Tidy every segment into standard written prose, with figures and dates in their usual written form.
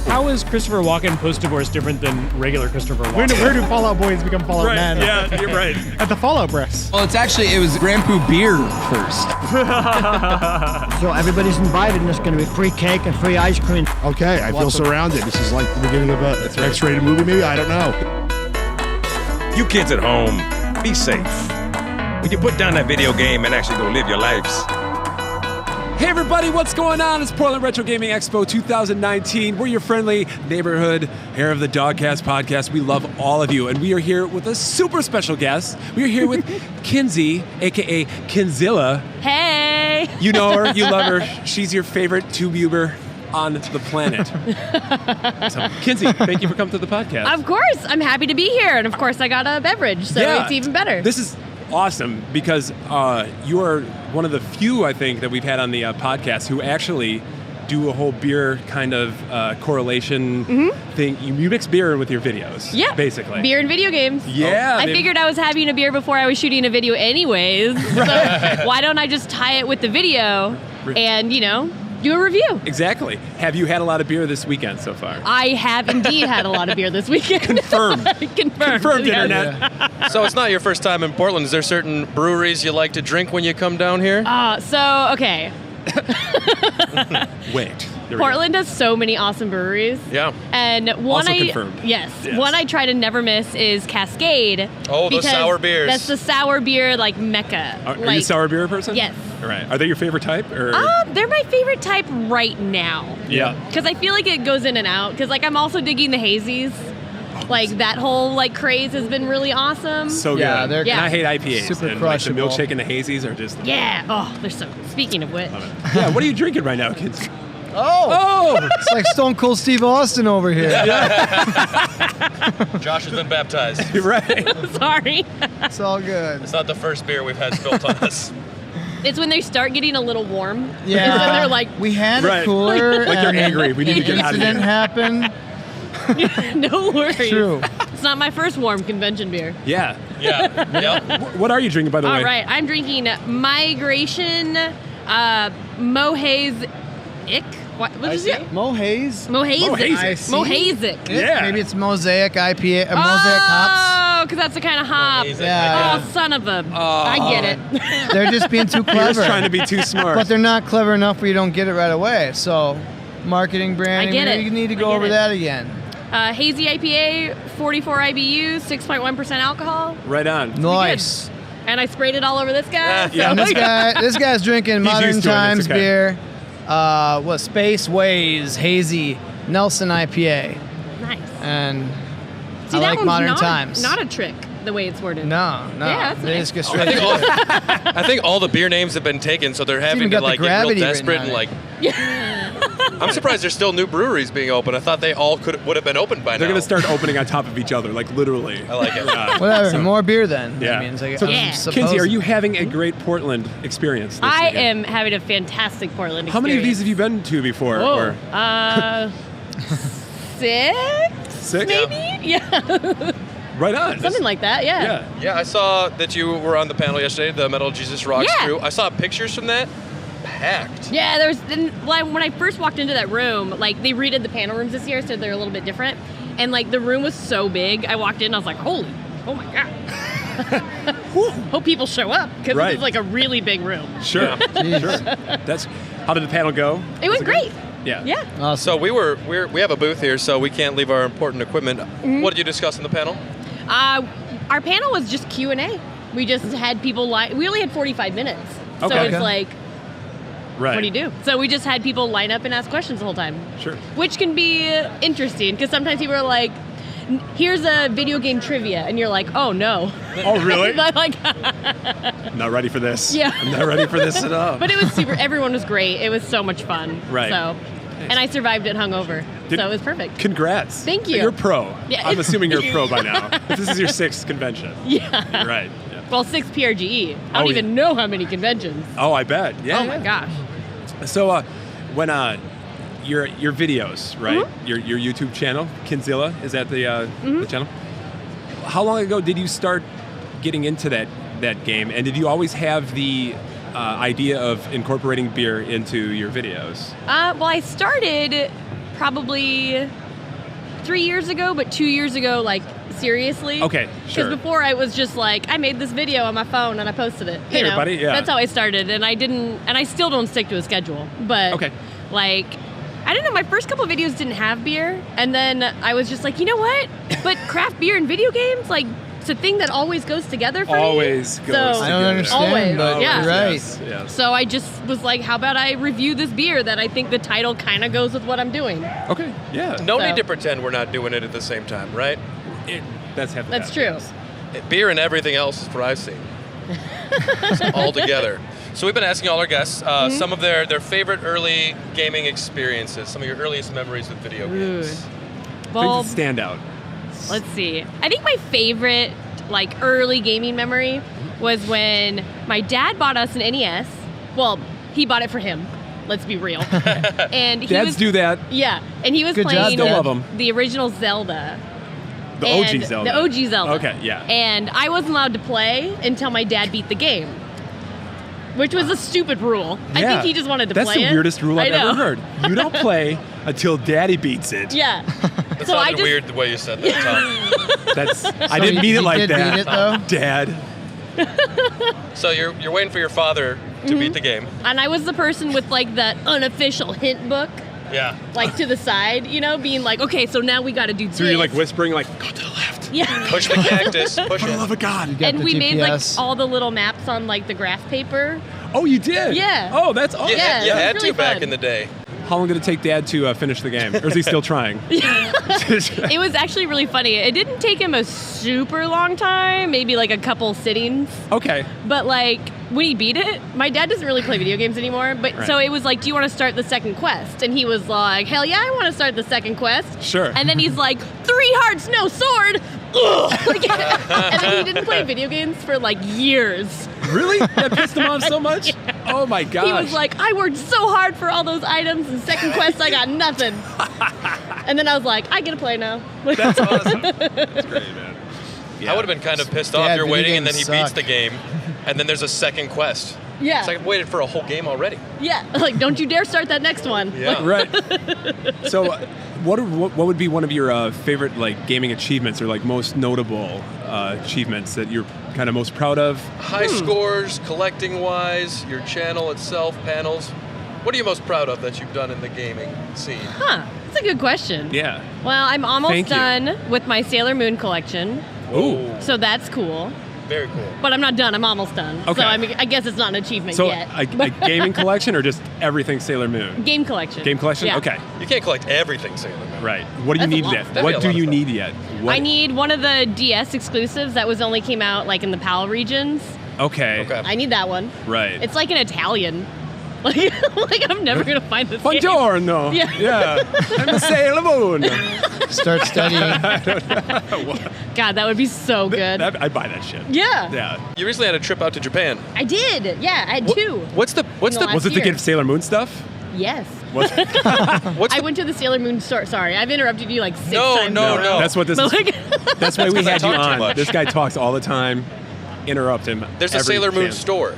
How is Christopher Walken post-divorce different than regular Christopher Walken? Where do Fall Out Boys become Fall Out Right, Men? yeah, you're right. At the Fall Out Breasts. Well, it was Grandpoo beer first. So everybody's invited, and there's going to be free cake and free ice cream. Okay, I feel surrounded. This is like the beginning of an X-rated movie, maybe? I don't know. You kids at home, be safe. Would you put down that video game and actually go live your lives? Hey everybody, what's going on? It's Portland Retro Gaming Expo 2019. We're your friendly neighborhood hair of the Dogcast podcast. We love all of you, and we are here with a super special guest. We are here with Kinsey, aka KinsZilla. Hey! You know her, you love her. She's your favorite tubular on the planet. So, Kinsey, thank you for coming to the podcast. Of course, I'm happy to be here, and of course I got a beverage, so it's even better. This is awesome because you are one of the few, I think, that we've had on the podcast who actually do a whole beer kind of correlation thing. You mix beer with your videos, basically. Beer and video games. Yeah. I figured I was having a beer before I was shooting a video anyways, so why don't I just tie it with the video and, do a review. Exactly. Have you had a lot of beer this weekend so far? I have indeed had a lot of beer this weekend. Confirmed. Confirmed, yes. internet. So it's not your first time in Portland. Is there certain breweries you like to drink when you come down here? Okay. Wait. Portland has so many awesome breweries. Yeah. And one Also confirmed. Yes. One I try to never miss is Cascade. Oh, those sour beers. That's the sour beer mecca. Are you a sour beer person? Yes. All right. Are they your favorite type? Or? They're my favorite type right now. Yeah. Because I feel like it goes in and out. Because I'm also digging the hazies. That whole craze has been really awesome. So Yeah, good. they're And I hate IPAs. super and, crushable. The milkshake and the hazies are just. Yeah. Oh, they're so. Speaking of which. Yeah. What are you drinking right now, kids? Oh! It's like Stone Cold Steve Austin over here. Josh has been baptized. You're right. Sorry. It's all good. It's not the first beer we've had spilt on us. It's when they start getting a little warm. Yeah. And then they're like, We had Right. a cooler. Like you're and angry. We need to get out of incident here. happened. no worries. True. It's not my first warm convention beer. Yeah. Yeah. Yep. What are you drinking, by the way? All right, I'm drinking Migration Mohaze Ick. What is it? Mohaze. Mohazic. Mohazic. Yeah. Maybe it's Mosaic IPA, Mosaic hops. Oh, because that's the kind of hop. Yeah. Oh, son of a. I get it. They're just being too You're clever. just trying to be too smart. But they're not clever enough where you don't get it right away. So, marketing, branding, I get it. you need to I go get over it. that again. Hazy IPA, 44 IBU, 6.1% alcohol. Right on. Nice. And I sprayed it all over this guy. Yeah. And this guy's drinking Modern used to it, it's Times okay. beer. Space Ways Hazy Nelson IPA. Nice. And See, I that like one's Modern not Times. not a trick, the way it's worded. No. Yeah, that's they nice. just get straight. I think all the beer names have been taken, so they're having even to got the get real gravity desperate written and on I'm surprised there's still new breweries being open. I thought they all would have been open by They're now. going to start opening on top of each other, literally. I like it. Whatever, more beer then. Yeah. I mean, it's like, So, Yeah. Kinsey, are you having a great Portland experience this I weekend? am having a fantastic Portland How many of these experience. have you been to before? Oh, Or 6? Six? Maybe? Yeah. Right on. Something like that, yeah. Yeah. Yeah, I saw that you were on the panel yesterday, the Metal Jesus Rocks Yeah. crew. I saw pictures from that. Packed. Yeah, when I first walked into that room, they redid the panel rooms this year, so they're a little bit different. And the room was so big, I walked in, I was like, oh my God. Hope people show up, because Right. it's a really big room. Sure. Sure. How did the panel go? It was great. Yeah. Yeah. So we have a booth here, so we can't leave our important equipment. What did you discuss in the panel? Our panel was just Q&A. We just had people we only had 45 minutes. So Okay. it's Right. what do you do? So we just had people line up and ask questions the whole time. Sure. Which can be interesting, because sometimes people are like, here's a video game trivia, and you're like, oh no. Oh, really? Like, Not ready for this. Yeah. I'm not ready for this at all. but it was super, everyone was great. It was so much fun. Right. So, and I survived it hungover. So it was perfect. Congrats. Thank you. You're pro. Yeah. I'm assuming you're a pro by now. This is your 6th convention. Yeah. Right. Yeah. Well, 6 PRGE. I don't Oh, even know how many conventions. Oh, I bet. Yeah. Oh my gosh. So when your videos, right? Your YouTube channel, KinsZilla, is that the channel? How long ago did you start getting into that game? And did you always have the idea of incorporating beer into your videos? Well, I started probably 3 years ago, but 2 years ago, like, seriously. Okay, sure. Because before I was just like, I made this video on my phone and I posted it. Hey, you know? everybody, yeah. That's how I started, and I still don't stick to a schedule. But, Okay. like, I don't know, my first couple videos didn't have beer, and then I was just like, you know what? But craft beer and video games, like, it's a thing that always goes together for me. Always goes So- together. I don't understand, Always, but yeah. you're right. Yes. So I just was like, how about I review this beer that I think the title kind of goes with what I'm doing. Okay, yeah. No So- need to pretend we're not doing it at the same time, right? That's half the That's battle. true. Beer and everything else is what I've seen. All together. So we've been asking all our guests some of their favorite early gaming experiences, some of your earliest memories with video games. Well, Things that stand out. let's see. I think my favorite, like, early gaming memory was when my dad bought us an NES. Well, he bought it for him. Let's be real. And he Dads was, do that. Yeah, and he was Good job, playing Dad. Still love 'em. the original Zelda. The And- OG Zelda. The OG Zelda. Okay, yeah. And I wasn't allowed to play until my dad beat the game, which was a stupid rule. I Yeah. think he just wanted to That's play it. the weirdest rule I've I know. ever heard. You don't play until Daddy beats it. Yeah. That So I sounded just weird the way you said that, Tom. That's. I didn't he- mean he it like did that. beat it, though? Dad. So you're waiting for your father to beat the game. And I was the person with, like, that unofficial hint book, Yeah. like, to the side, you know, being like, okay, so now we got to do this. So you're like whispering, like, go to the left. Yeah. Push the cactus. Push For the it. love of God. Got And the we made, like, GPS. all the little maps on, like, the graph paper. Oh, you did? Yeah. Oh, that's awesome. Yeah, you it was had really to back fun. in the day. How long did it take Dad to finish the game? Or is he still trying? It was actually really funny. It didn't take him a super long time, maybe, like, a couple sittings. Okay. But, like, when he beat it, my dad doesn't really play video games anymore. But Right. so it was like, do you want to start the second quest? And he was like, hell yeah, I want to start the second quest. Sure. And then he's like, 3 hearts, no sword. Ugh. Like, and then he didn't play video games for, like, years. Really? That pissed him off so much? Oh my gosh. He was like, I worked so hard for all those items, and second quest, I got nothing. And then I was like, I get to play now. That's awesome. That's great, man. Yeah. I would have been kind of pissed off. Dad, You're video waiting, and then games he beats suck. the game, and then there's a second quest. Yeah. It's like I've waited for a whole game already. Yeah. Like, don't you dare start that next one. Yeah. Right. So, what would be one of your favorite, like, gaming achievements or, like, most notable achievements that you're kind of most proud of? High scores, collecting wise, your channel itself, panels. What are you most proud of that you've done in the gaming scene? Huh. That's a good question. Yeah. Well, I'm almost Thank you. done with my Sailor Moon collection, Ooh. so that's cool. Very cool. But I'm not done. I'm almost done. Okay. So I mean, I guess it's not an achievement So, yet. a gaming collection or just everything Sailor Moon? Game collection. Game collection? Yeah. Okay. You can't collect everything, Sailor Moon. Right. What do you That's a need lot. yet? That'd be What a do lot of you fun. need yet? What? I need one of the DS exclusives that was only came out like in the PAL regions. Okay. Okay. I need that one. Right. It's like an Italian. Like I'm never gonna find this game. Buongiorno. Yeah. Yeah. I'm a Sailor Moon. Start studying. God, that would be so good. I'd buy that shit. Yeah. Yeah. You recently had a trip out to Japan. I did. Yeah, I had 2. What's the In the Was it to year. get Sailor Moon stuff? Yes. Was I went to the Sailor Moon store. Sorry, I've interrupted you like 6 times. No. That's what this But is. like, That's why we 'cause I had you talk too on. much. This guy talks all the time. Interrupt him. There's a every Sailor Moon chance. store.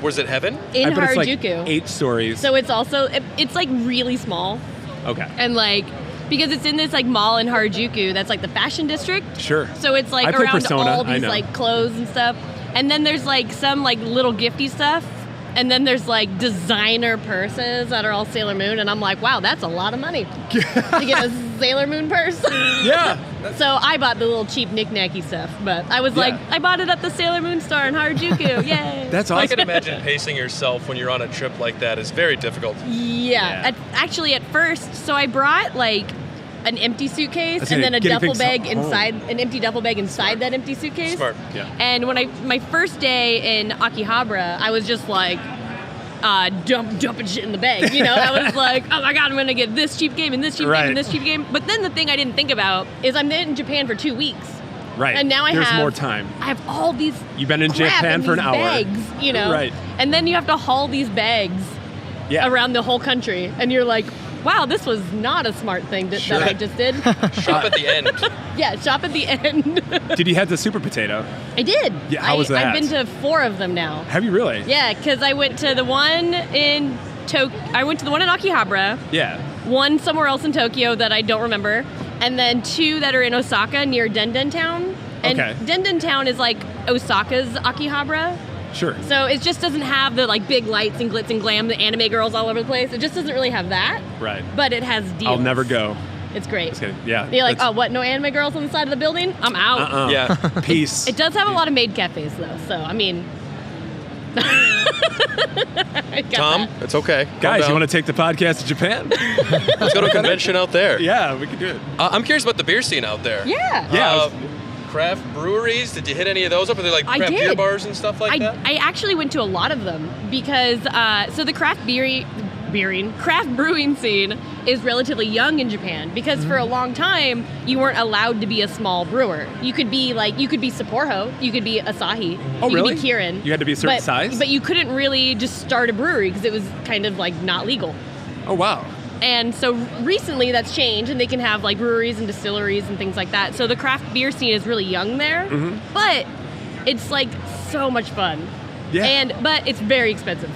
Was it heaven? in I bet it's like Harajuku. 8 stories. So it's also it's like really small Okay. and like because it's in this like mall in Harajuku that's like the fashion district. Sure. So it's like I play around Persona, all I these know. like clothes and stuff. And then there's like some like little gifty stuff. And then there's like designer purses that are all Sailor Moon. And I'm like, wow, that's a lot of money to get a Sailor Moon purse. Yeah. So I bought the little cheap knick-knacky stuff. But I was like, I bought it at the Sailor Moon store in Harajuku. Yay. That's I awesome. can imagine pacing yourself when you're on a trip like that is very difficult. Yeah. Actually, at first, so I brought like an empty suitcase That's and it, then a getting duffel things bag home. inside, an empty duffel bag inside that empty suitcase. Smart. Yeah. And when my first day in Akihabara, I was just like dumping shit in the bag. You know, I was like, oh my God, I'm gonna get this cheap game and this cheap game and this cheap game. But then the thing I didn't think about is I'm in Japan for 2 weeks. Right. And now There's have more time. I have all these. You've been in crap Japan in for an these hour. bags, you know. Right. And then you have to haul these bags Yeah. around the whole country, and you're like, wow, this was not a smart thing that I just did. Shop at the end. Yeah, shop at the end. Did you have the super potato? I did. Yeah, how was that? I've been to 4 of them now. Have you really? Yeah, because I went to the one in I went to the one in Akihabara, Yeah. one somewhere else in Tokyo that I don't remember, and then 2 that are in Osaka near Denden Town. And Okay. Denden Town is like Osaka's Akihabara. Sure. So it just doesn't have the like big lights and glitz and glam, the anime girls all over the place. It just doesn't really have that. Right. But it has deals. I'll never go. It's great. Just kidding. Yeah. You're like, that's- oh, what? No anime girls on the side of the building? I'm out. Yeah. Peace. It does have a lot of maid cafes though, so I mean. I got Tom, that. it's okay. Calm Guys, down. you want to take the podcast to Japan? Let's go to a convention out there. Yeah, we could do it. I'm curious about the beer scene out there. Yeah. Yeah. Craft breweries, did you hit any of those up? Are there like I craft beer did. bars and stuff like that? I actually went to a lot of them because so the craft brewing scene is relatively young in Japan because for a long time you weren't allowed to be a small brewer. You could be Sapporo, you could be Asahi, Oh, you really? could be Kirin. You had to be a certain size? But you couldn't really just start a brewery because it was kind of like not legal. Oh, wow. And so recently that's changed and they can have like breweries and distilleries and things like that. So the craft beer scene is really young there, but it's like so much fun. Yeah. But it's very expensive.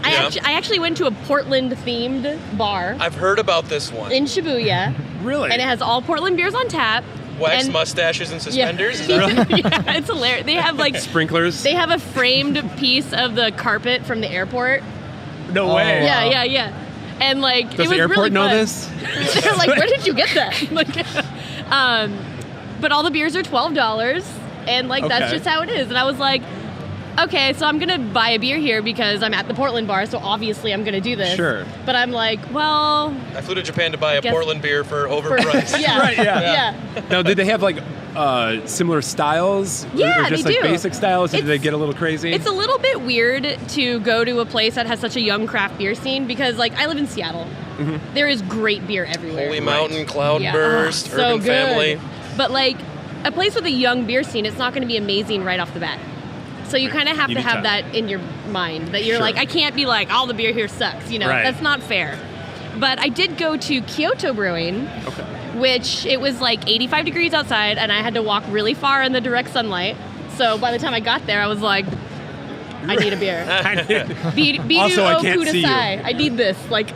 Yeah. I actually went to a Portland themed bar I've heard about this one. in Shibuya Really? and it has all Portland beers on tap. Wax and- mustaches and Yeah. suspenders? Is that right? Yeah, it's hilarious. They have like Sprinklers? they have a framed piece of the carpet from the airport. No way. Yeah. And like Does it was the airport really know fun. this? They're like, where did you get that? Like, but all the beers are $12, and like that's Okay. just how it is. And I was like, okay, so I'm gonna buy a beer here because I'm at the Portland bar, so obviously I'm gonna do this. Sure. But I'm like, well, I flew to Japan to buy a Guess- Portland beer for overpriced. yeah, Right, yeah. yeah. Now, did they have like similar styles? Yeah, or just they like do. basic styles? Or did they It's- get a little crazy? It's a little bit weird to go to a place that has such a young craft beer scene because, like, I live in Seattle. There is great beer everywhere. Holy Mountain, Cloudburst, Oh, so Urban good. Family. But like a place with a young beer scene, it's not going to be amazing right off the bat. So you kind of have You to need have time. that in your mind that you're Sure. like, I can't be like, all the beer here sucks. You know, Right. that's not fair. But I did go to Kyoto Brewing, Okay. which it was like 85 degrees outside, and I had to walk really far in the direct sunlight. So by the time I got there, I was like, I need a beer. Biru Also, I o can't see you. kudasai. I need this. Like,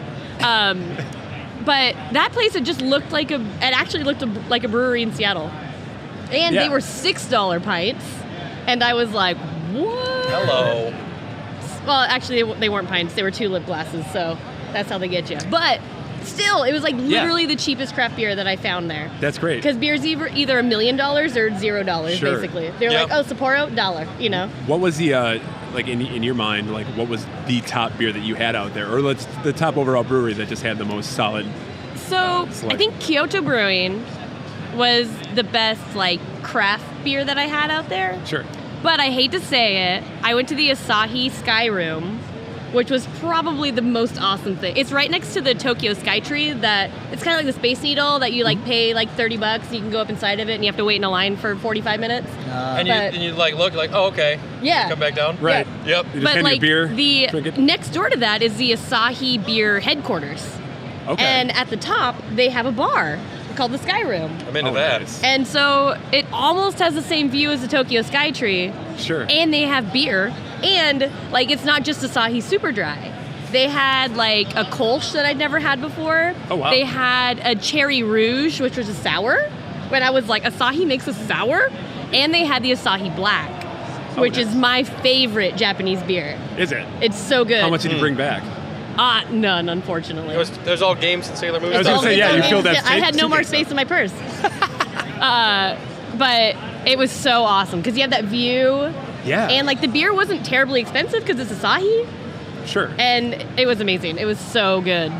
but that place, it just looked like it actually looked like a brewery in Seattle. And Yeah. they were $6 pints. And I was like, what? Hello. Well, actually, they weren't pints. They were tulip glasses. So that's how they get you. But still, it was like literally the cheapest craft beer that I found there. That's great. Because beer's either $1 million or $0, Sure. basically. They're Yeah. like, oh, Sapporo, $1, you know? What was the like in your mind? Like, what was the top beer that you had out there, or the top overall brewery that just had the most solid? So Select. I think Kyoto Brewing was the best like craft beer that I had out there. Sure. But I hate to say it, I went to the Asahi Sky Room, which was probably the most awesome thing. It's right next to the Tokyo Skytree. That it's kind of like the Space Needle that you like pay like $30 and you can go up inside of it and you have to wait in a line for 45 minutes. And But- you like look like, oh, okay. Yeah. Come back down. Right. Yep. You just But hand like your beer. the drink it? next door to that is the Asahi Beer headquarters. Okay. And at the top they have a bar called the Sky Room. I'm into Oh, that. nice. And so it almost has the same view as the Tokyo Skytree. Sure. And they have beer. And like it's not just Asahi Super Dry. They had like a Kolsch that I'd never had before. Oh, wow. They had a Cherry Rouge, which was a sour. When I was like, Asahi makes a sour? And they had the Asahi Black, which nice. is my favorite Japanese beer. Is it? It's so good. How much did you bring back? None, unfortunately. There's all games and Sailor Moon I was stuff. gonna say, yeah, you filled that I had no more suitcase space up. in my purse. But it was so awesome because you have that view. Yeah. And like the beer wasn't terribly expensive because it's Asahi. Sure. And it was amazing. It was so good.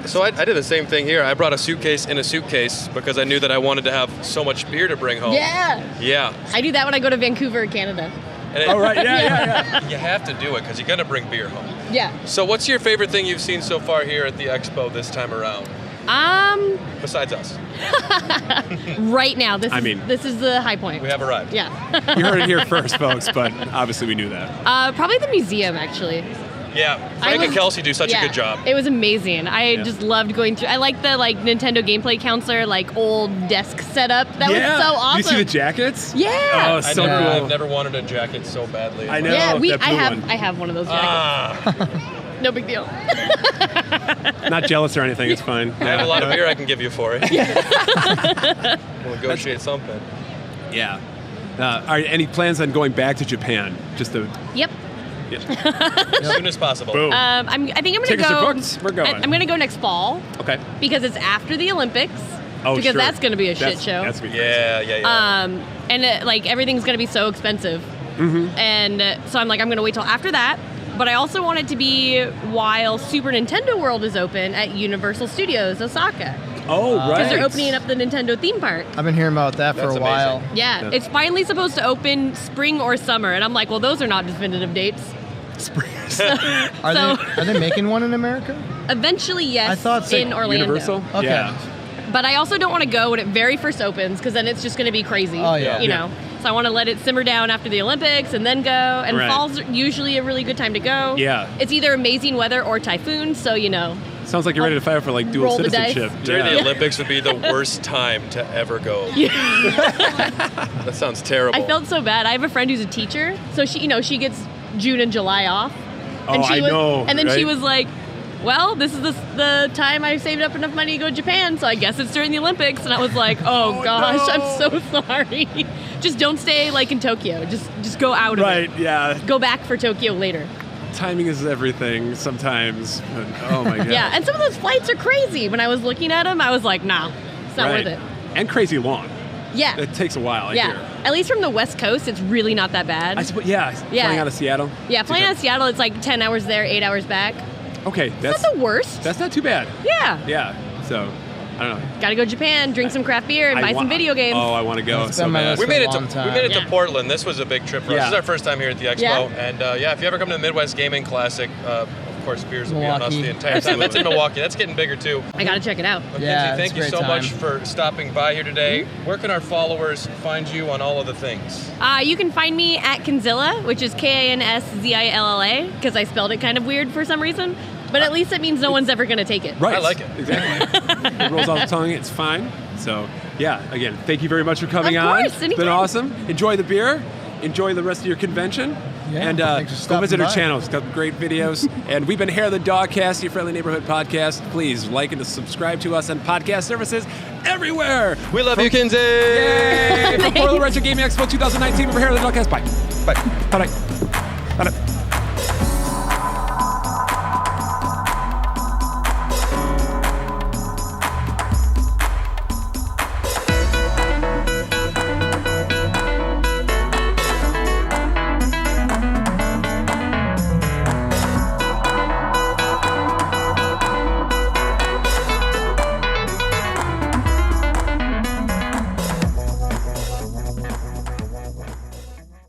So I did the same thing here. I brought a suitcase in a suitcase because I knew that I wanted to have so much beer to bring home. Yeah. Yeah. I do that when I go to Vancouver, Canada. And Oh, right. Yeah. You have to do it because you got to bring beer home. Yeah. So what's your favorite thing you've seen so far here at the Expo this time around? Besides us. Right now, this I is mean- this is the high point. We have arrived. Yeah. You heard it here first, folks, but obviously we knew that. Probably the museum, actually. Yeah. Frank and Kelsey do such a good job. It was amazing. I Yeah. just loved going through. I like the like Nintendo Gameplay Counselor, like old desk setup. That yeah. was so awesome. Did you see the jackets? Yeah. Oh, so cool. I've never wanted a jacket so badly. I know. Yeah, that blue I one. have one of those jackets. No big deal. Not jealous or anything. It's fine. I have a lot of beer I can give you for it. We'll negotiate something. Yeah. Are any plans on going back to Japan? Just to. Yep. As soon as possible. Boom. I think I'm gonna Tickets go. are booked. We're going. I'm gonna go next fall Okay. because it's after the Olympics. Oh, because sure. that's gonna be a shit show. That's gonna be Yeah. And everything's gonna be so expensive. And so I'm like, I'm gonna wait till after that. But I also want it to be while Super Nintendo World is open at Universal Studios Osaka. Oh, right. Because they're opening up the Nintendo theme park. I've been hearing about that for That's a while. amazing. Yeah, it's finally supposed to open spring or summer. And I'm like, well, those are not definitive dates. Are they making one in America? Eventually, yes, I thought so. in Orlando. Universal? Okay. Yeah. But I also don't want to go when it very first opens because then it's just going to be crazy. Oh, yeah. You know? So I want to let it simmer down after the Olympics and then go. And Right. fall's usually a really good time to go. Yeah. It's either amazing weather or typhoon, so you know. Sounds like you're ready to fight for like dual Roll the dice. citizenship. During Yeah. the Olympics would be the worst time to ever go. That sounds terrible. I felt so bad. I have a friend who's a teacher, so she gets June and July off. And Oh, I know, And then she right? was like, well, this is the time I saved up enough money to go to Japan, so I guess it's during the Olympics. And I was like, oh gosh, no. I'm so sorry. Just don't stay like in Tokyo. Just go out of Right, it. yeah. Go back for Tokyo later. Timing is everything sometimes. But, oh my God. Yeah, and some of those flights are crazy. When I was looking at them, I was like, nah, it's not Right. worth it. And crazy long. Yeah. It takes a while, I Yeah. hear. At least from the West Coast, it's really not that bad. I suppose, yeah. Yeah. Flying out of Seattle. Yeah, flying out of Seattle, it's like 10 hours there, 8 hours back. Okay, That's not the worst. that's not too bad. Yeah. Yeah. So, I don't know. Gotta go to Japan, drink some craft beer, and I buy wa- some video games. Oh, I want to go That's so been my bad. list. We made it Long time. to Yeah. Portland. This was a big trip for us. Yeah. This is our first time here at the Expo. Yeah. And yeah, if you ever come to the Midwest Gaming Classic, of course, beers will be on us Milwaukee. the entire time. That's in Milwaukee. That's getting bigger too. I gotta check it out. Well, Yeah, Kinsey, it's thank a you great so time. much for stopping by here today. Where can our followers find you on all of the things? You can find me at KinsZilla, which is KinsZilla, because I spelled it kind of weird for some reason. But at least it means no one's ever gonna take it. Right. I like it. Exactly. It rolls off the tongue. It's fine. So, yeah, again, thank you very much for coming Of on. course, It's been anytime. awesome. Enjoy the beer. Enjoy the rest of your convention. Yeah, and thanks for go stopping visit her by. channel. It's got great videos. And we've been here at the Dogcast, your friendly neighborhood podcast. Please like and subscribe to us on podcast services everywhere. We love you, Kinsey. Yay! From Portland Retro Gaming Expo 2019, we're here at the Dogcast. Bye. Bye. Bye. Bye.